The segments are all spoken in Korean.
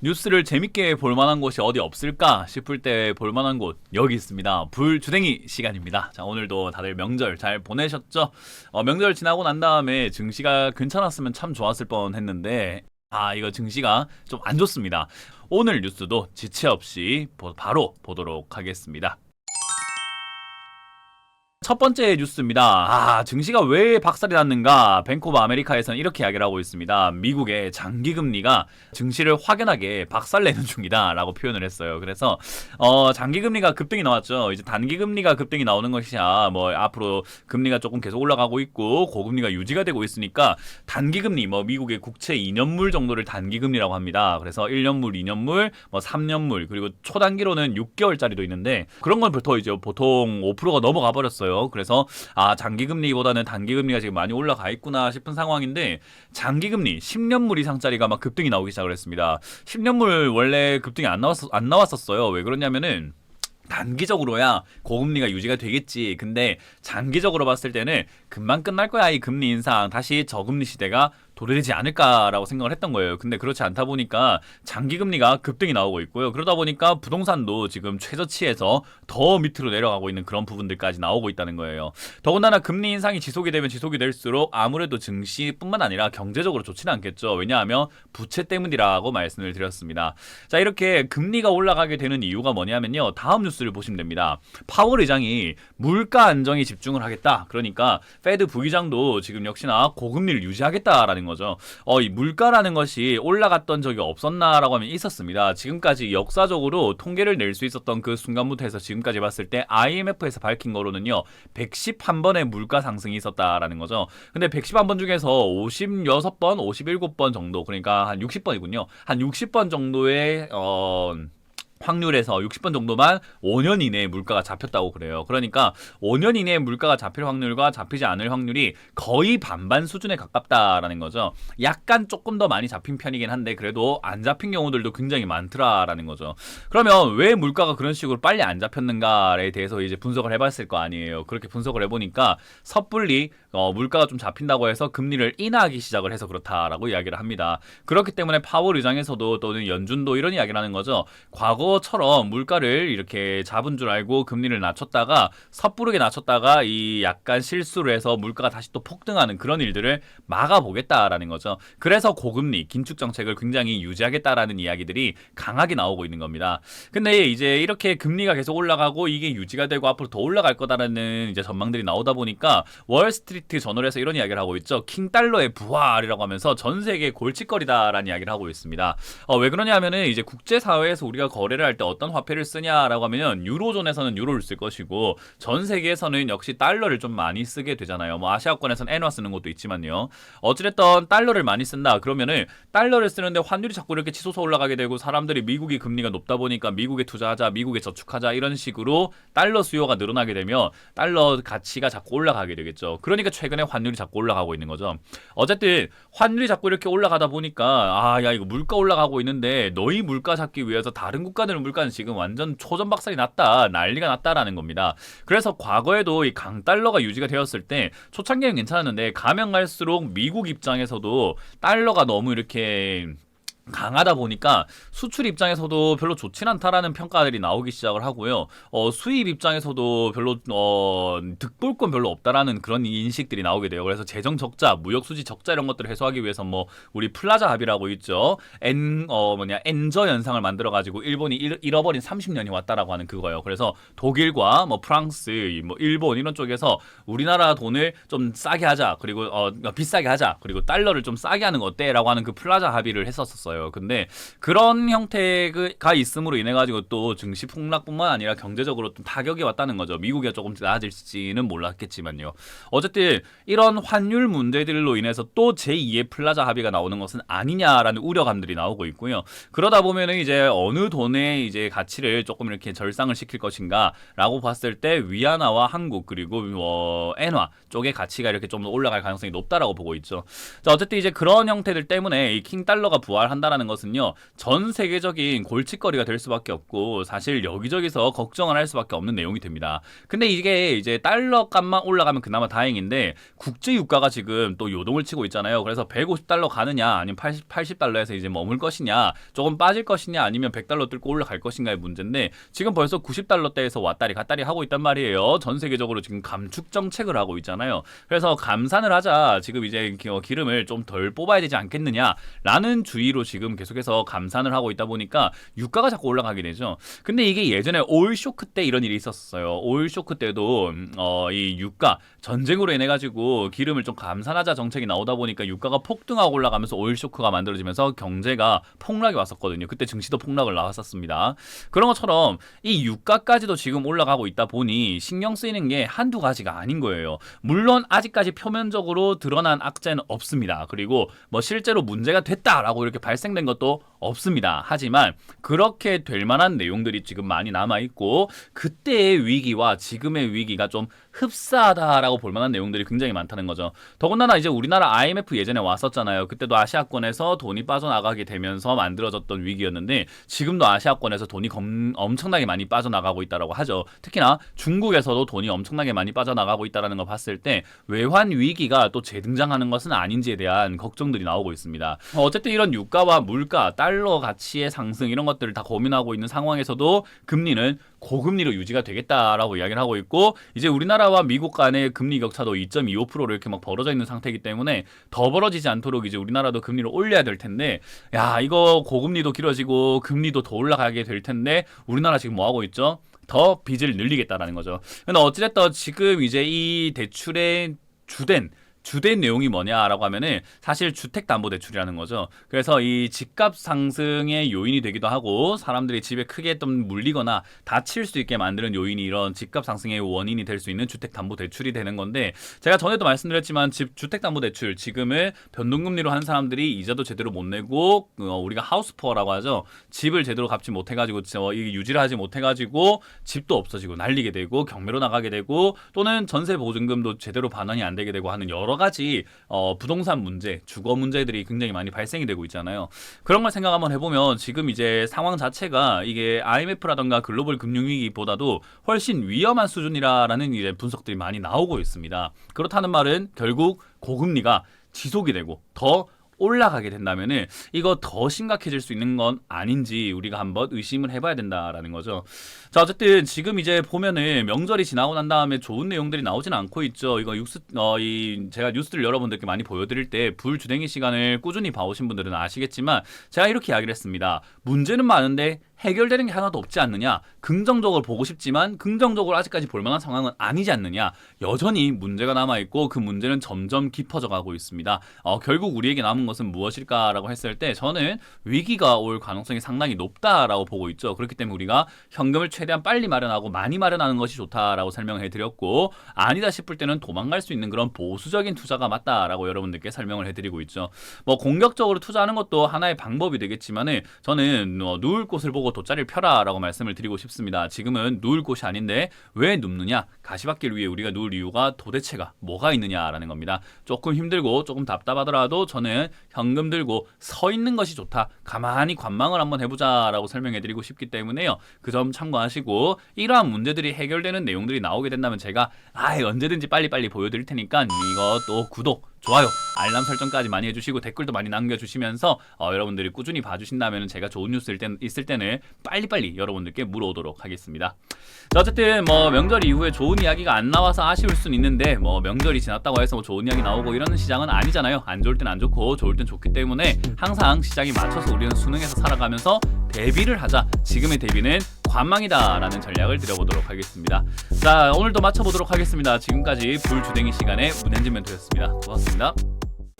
뉴스를 재밌게 볼 만한 곳이 어디 없을까 싶을 때 볼 만한 곳 여기 있습니다. 불주댕이 시간입니다. 자, 오늘도 다들 명절 잘 보내셨죠? 명절 지나고 난 다음에 증시가 괜찮았으면 참 좋았을 뻔했는데 이거 증시가 좀 안 좋습니다. 오늘 뉴스도 지체 없이 바로 보도록 하겠습니다. 첫 번째 뉴스입니다. 증시가 왜 박살이 났는가? 뱅크 오브 아메리카에서는 이렇게 이야기를 하고 있습니다. 미국의 장기금리가 증시를 확연하게 박살내는 중이다 라고 표현을 했어요. 그래서 장기금리가 급등이 나왔죠. 이제 단기금리가 급등이 나오는 것이야 뭐 앞으로 금리가 조금 계속 올라가고 있고 고금리가 유지가 되고 있으니까 단기금리 미국의 국채 2년물 정도를 단기금리라고 합니다. 그래서 1년물, 2년물, 3년물 그리고 초단기로는 6개월짜리도 있는데 그런 건 이제 보통 5%가 넘어가 버렸어요. 그래서 장기금리보다는 단기금리가 지금 많이 올라가 있구나 싶은 상황인데 장기금리 10년물 이상짜리가 막 급등이 나오기 시작을 했습니다. 10년물 원래 급등이 안 나왔었어요. 왜 그러냐면은 단기적으로야 고금리가 유지가 되겠지. 근데 장기적으로 봤을 때는 금방 끝날 거야. 이 금리 인상 다시 저금리 시대가 도래되지 않을까라고 생각을 했던 거예요. 근데 그렇지 않다 보니까 장기금리가 급등이 나오고 있고요. 그러다 보니까 부동산도 지금 최저치에서 더 밑으로 내려가고 있는 그런 부분들까지 나오고 있다는 거예요. 더군다나 금리 인상이 지속이 되면 지속이 될수록 아무래도 증시뿐만 아니라 경제적으로 좋지는 않겠죠. 왜냐하면 부채 때문이라고 말씀을 드렸습니다. 자, 이렇게 금리가 올라가게 되는 이유가 뭐냐면요. 다음 뉴스를 보시면 됩니다. 파월 의장이 물가 안정에 집중을 하겠다. 그러니까 페드 부의장도 지금 역시나 고금리를 유지하겠다라는 거죠. 이 물가라는 것이 올라갔던 적이 없었나라고 하면 있었습니다. 지금까지 역사적으로 통계를 낼 수 있었던 그 순간부터 해서 지금까지 봤을 때 IMF에서 밝힌 거로는요. 111번의 물가 상승이 있었다라는 거죠. 근데 111번 중에서 56번, 57번 정도 그러니까 한 60번이군요. 한 60번 정도의 확률에서 60번 정도만 5년 이내에 물가가 잡혔다고 그래요. 그러니까 5년 이내에 물가가 잡힐 확률과 잡히지 않을 확률이 거의 반반 수준에 가깝다라는 거죠. 약간 조금 더 많이 잡힌 편이긴 한데 그래도 안 잡힌 경우들도 굉장히 많더라라는 거죠. 그러면 왜 물가가 그런 식으로 빨리 안 잡혔는가에 대해서 이제 분석을 해봤을 거 아니에요. 그렇게 분석을 해보니까 섣불리 물가가 좀 잡힌다고 해서 금리를 인하하기 시작을 해서 그렇다라고 이야기를 합니다. 그렇기 때문에 파월 의장에서도 또는 연준도 이런 이야기를 하는 거죠. 과거처럼 물가를 이렇게 잡은 줄 알고 금리를 낮췄다가 섣부르게 낮췄다가 이 약간 실수를 해서 물가가 다시 또 폭등하는 그런 일들을 막아보겠다라는 거죠. 그래서 고금리, 긴축 정책을 굉장히 유지하겠다라는 이야기들이 강하게 나오고 있는 겁니다. 근데 이제 이렇게 금리가 계속 올라가고 이게 유지가 되고 앞으로 더 올라갈 거다라는 이제 전망들이 나오다 보니까 월스트리트 저널에서 이런 이야기를 하고 있죠. 킹달러의 부활이라고 하면서 전 세계 골칫거리다라는 이야기를 하고 있습니다. 왜 그러냐면은 이제 국제사회에서 우리가 거래를 할 때 어떤 화폐를 쓰냐라고 하면은 유로존에서는 유로를 쓸 것이고 전 세계에서는 역시 달러를 좀 많이 쓰게 되잖아요. 아시아권에서는 엔화 쓰는 것도 있지만요. 어찌됐든 달러를 많이 쓴다. 그러면은 달러를 쓰는데 환율이 자꾸 이렇게 치솟아 올라가게 되고 사람들이 미국이 금리가 높다 보니까 미국에 투자하자, 미국에 저축하자 이런 식으로 달러 수요가 늘어나게 되면 달러 가치가 자꾸 올라가게 되겠죠. 그러니까 최근에 환율이 자꾸 올라가고 있는 거죠. 어쨌든 환율이 자꾸 이렇게 올라가다 보니까 야 이거 물가 올라가고 있는데 너희 물가 잡기 위해서 다른 국가들 물가는 지금 완전 초전박살이 났다, 난리가 났다라는 겁니다. 그래서 과거에도 이 강달러가 유지가 되었을 때 초창기에는 괜찮았는데 가면 갈수록 미국 입장에서도 달러가 너무 이렇게 강하다 보니까 수출 입장에서도 별로 좋진 않다라는 평가들이 나오기 시작을 하고요. 수입 입장에서도 별로 득볼 건 별로 없다라는 그런 인식들이 나오게 돼요. 그래서 재정 적자, 무역 수지 적자 이런 것들을 해소하기 위해서 우리 플라자 합의라고 있죠. 엔저 현상을 만들어 가지고 일본이 잃어버린 30년이 왔다라고 하는 그거예요. 그래서 독일과 프랑스, 일본 이런 쪽에서 우리나라 돈을 좀 싸게 하자. 그리고 비싸게 하자. 그리고 달러를 좀 싸게 하는 거 어때라고 하는 그 플라자 합의를 했었어요. 근데 그런 형태가 있음으로 인해 가지고 또 증시 폭락뿐만 아니라 경제적으로 좀 타격이 왔다는 거죠. 미국이 조금 나아질지는 몰랐겠지만요. 어쨌든 이런 환율 문제들로 인해서 또 제2의 플라자 합의가 나오는 것은 아니냐라는 우려감들이 나오고 있고요. 그러다 보면은 이제 어느 돈의 이제 가치를 조금 이렇게 절상을 시킬 것인가라고 봤을 때 위안화와 한국 그리고 엔화 쪽의 가치가 이렇게 좀 올라갈 가능성이 높다라고 보고 있죠. 자, 어쨌든 이제 그런 형태들 때문에 이 킹달러가 부활한다. 된다라는 것은요, 전 세계적인 골칫거리가 될 수밖에 없고 사실 여기저기서 걱정을 할 수밖에 없는 내용이 됩니다. 근데 이게 이제 달러 값만 올라가면 그나마 다행인데 국제 유가가 지금 또 요동을 치고 있잖아요. 그래서 150달러 가느냐 아니면 80달러에서 이제 머물 것이냐, 조금 빠질 것이냐 아니면 100달러 뚫고 올라갈 것인가의 문제인데 지금 벌써 90달러대에서 왔다리 갔다리 하고 있단 말이에요. 전 세계적으로 지금 감축 정책을 하고 있잖아요. 그래서 감산을 하자, 지금 이제 기름을 좀 덜 뽑아야 되지 않겠느냐라는 주의로 지금 계속해서 감산을 하고 있다 보니까 유가가 자꾸 올라가게 되죠. 근데 이게 예전에 오일 쇼크 때 이런 일이 있었어요. 오일 쇼크 때도 이 유가 전쟁으로 인해 가지고 기름을 좀 감산하자 정책이 나오다 보니까 유가가 폭등하고 올라가면서 오일 쇼크가 만들어지면서 경제가 폭락이 왔었거든요. 그때 증시도 폭락을 나왔었습니다. 그런 것처럼 이 유가까지도 지금 올라가고 있다 보니 신경 쓰이는 게 한두 가지가 아닌 거예요. 물론 아직까지 표면적으로 드러난 악재는 없습니다. 그리고 뭐 실제로 문제가 됐다라고 이렇게 발생된 것도 없습니다. 하지만 그렇게 될 만한 내용들이 지금 많이 남아있고 그때의 위기와 지금의 위기가 좀 흡사하다라고 볼 만한 내용들이 굉장히 많다는 거죠. 더군다나 이제 우리나라 IMF 예전에 왔었잖아요. 그때도 아시아권에서 돈이 빠져나가게 되면서 만들어졌던 위기였는데 지금도 아시아권에서 돈이 엄청나게 많이 빠져나가고 있다라고 하죠. 특히나 중국에서도 돈이 엄청나게 많이 빠져나가고 있다라는 거 봤을 때 외환 위기가 또 재등장하는 것은 아닌지에 대한 걱정들이 나오고 있습니다. 어쨌든 이런 유가와 물가, 달러 가치의 상승 이런 것들을 다 고민하고 있는 상황에서도 금리는 고금리로 유지가 되겠다라고 이야기를 하고 있고 이제 우리나라와 미국 간의 금리 격차도 2.25%로 이렇게 막 벌어져 있는 상태이기 때문에 더 벌어지지 않도록 이제 우리나라도 금리를 올려야 될 텐데 야 이거 고금리도 길어지고 금리도 더 올라가게 될 텐데 우리나라 지금 뭐 하고 있죠? 더 빚을 늘리겠다라는 거죠. 근데 어찌됐든 지금 이제 이 대출의 주된 내용이 뭐냐라고 하면은 사실 주택담보대출이라는 거죠. 그래서 이 집값 상승의 요인이 되기도 하고 사람들이 집에 크게 좀 물리거나 다칠 수 있게 만드는 요인이 이런 집값 상승의 원인이 될 수 있는 주택담보대출이 되는 건데 제가 전에도 말씀드렸지만 주택담보대출 지금은 변동금리로 한 사람들이 이자도 제대로 못 내고 우리가 하우스푸어라고 하죠. 집을 제대로 갚지 못해가지고 유지를 하지 못해가지고 집도 없어지고 날리게 되고 경매로 나가게 되고 또는 전세 보증금도 제대로 반환이 안 되게 되고 하는 여러 가지 부동산 문제, 주거 문제들이 굉장히 많이 발생이 되고 있잖아요. 그런 걸 생각 한번 해보면 지금 이제 상황 자체가 이게 IMF라던가 글로벌 금융위기보다도 훨씬 위험한 수준이라는 이제 분석들이 많이 나오고 있습니다. 그렇다는 말은 결국 고금리가 지속이 되고 더 올라가게 된다면은 이거 더 심각해질 수 있는 건 아닌지 우리가 한번 의심을 해봐야 된다라는 거죠. 자 어쨌든 지금 이제 보면은 명절이 지나고 난 다음에 좋은 내용들이 나오지는 않고 있죠. 이거 제가 뉴스를 여러분들께 많이 보여드릴 때 불주댕이 시간을 꾸준히 봐오신 분들은 아시겠지만 제가 이렇게 이야기를 했습니다. 문제는 많은데 해결되는 게 하나도 없지 않느냐. 긍정적으로 보고 싶지만 긍정적으로 아직까지 볼 만한 상황은 아니지 않느냐. 여전히 문제가 남아있고 그 문제는 점점 깊어져 가고 있습니다. 결국 우리에게 남은 것은 무엇일까라고 했을 때 저는 위기가 올 가능성이 상당히 높다라고 보고 있죠. 그렇기 때문에 우리가 현금을 최대한 빨리 마련하고 많이 마련하는 것이 좋다라고 설명해드렸고 아니다 싶을 때는 도망갈 수 있는 그런 보수적인 투자가 맞다라고 여러분들께 설명을 해드리고 있죠. 뭐 공격적으로 투자하는 것도 하나의 방법이 되겠지만은 저는 누울 곳을 보고 돗자리를 펴라라고 말씀을 드리고 싶습니다. 지금은 누울 곳이 아닌데 왜 눕느냐? 가시밭길 위에 우리가 누울 이유가 도대체가 뭐가 있느냐라는 겁니다. 조금 힘들고 조금 답답하더라도 저는 현금 들고 서 있는 것이 좋다. 가만히 관망을 한번 해보자라고 설명해드리고 싶기 때문에요. 그 점 참고하시고 이러한 문제들이 해결되는 내용들이 나오게 된다면 제가 언제든지 빨리빨리 보여드릴 테니까 이거 또 구독, 좋아요, 알람 설정까지 많이 해주시고 댓글도 많이 남겨주시면서 여러분들이 꾸준히 봐주신다면 제가 좋은 뉴스 있을 때는 빨리빨리 여러분들께 물어오도록 하겠습니다. 자, 어쨌든 뭐 명절 이후에 좋은 이야기가 안 나와서 아쉬울 수는 있는데 뭐 명절이 지났다고 해서 뭐 좋은 이야기 나오고 이러는 시장은 아니잖아요. 안 좋을 땐 안 좋고 좋을 땐 좋기 때문에 항상 시장에 맞춰서 우리는 순응해서 살아가면서 대비를 하자. 지금의 대비는 관망이다라는 전략을 드려보도록 하겠습니다. 자, 오늘도 마쳐보도록 하겠습니다. 지금까지 불주댕이 시간의 문현진 멘토였습니다. 고맙습니다.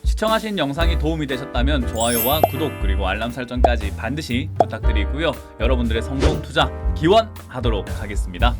시청하신 영상이 도움이 되셨다면 좋아요와 구독 그리고 알람 설정까지 반드시 부탁드리고요. 여러분들의 성공 투자 기원하도록 하겠습니다.